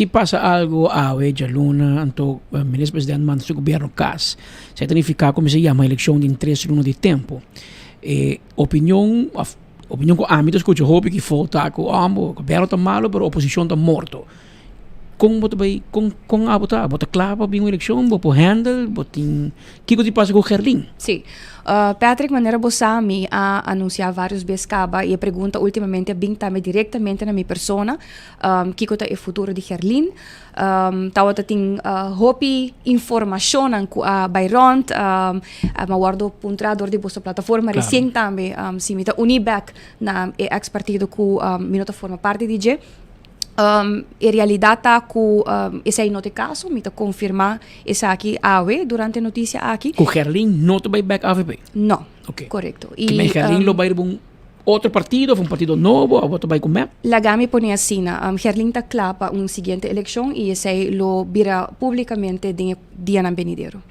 si pasa algo ya luna anto ministro presidente manda su governo CAS se significa como se llama eleição de 3 lunas de tempo opinião com âmbito escucho hope que falta com ambos governo tá malo pero oposição tá morto com bota vai com a bota clava bem uma eleição bota handle botin que que passa com o Gerlin. Sim. Patrick Manera Bossami a anunciar vários vezes caba e pergunta ultimamente bem diretamente na minha persona que é o futuro de Gerlin tawa tem hopi informação a Byron ma guardo puntrador de bossa plataforma recém também se mita uniback na ex partido que minuto forma parte de in realidade que esse não é o caso, me confirma essa aqui durante a notícia aqui. Com Gerlin não vai back AVP? Não, okay. correto. E Gerlin lo vai para outro partido, um partido novo, ou vai com MEP? Lagami põe assim, Gerlin está claro para uma seguinte eleição e esse lo vira publicamente dia na venidero.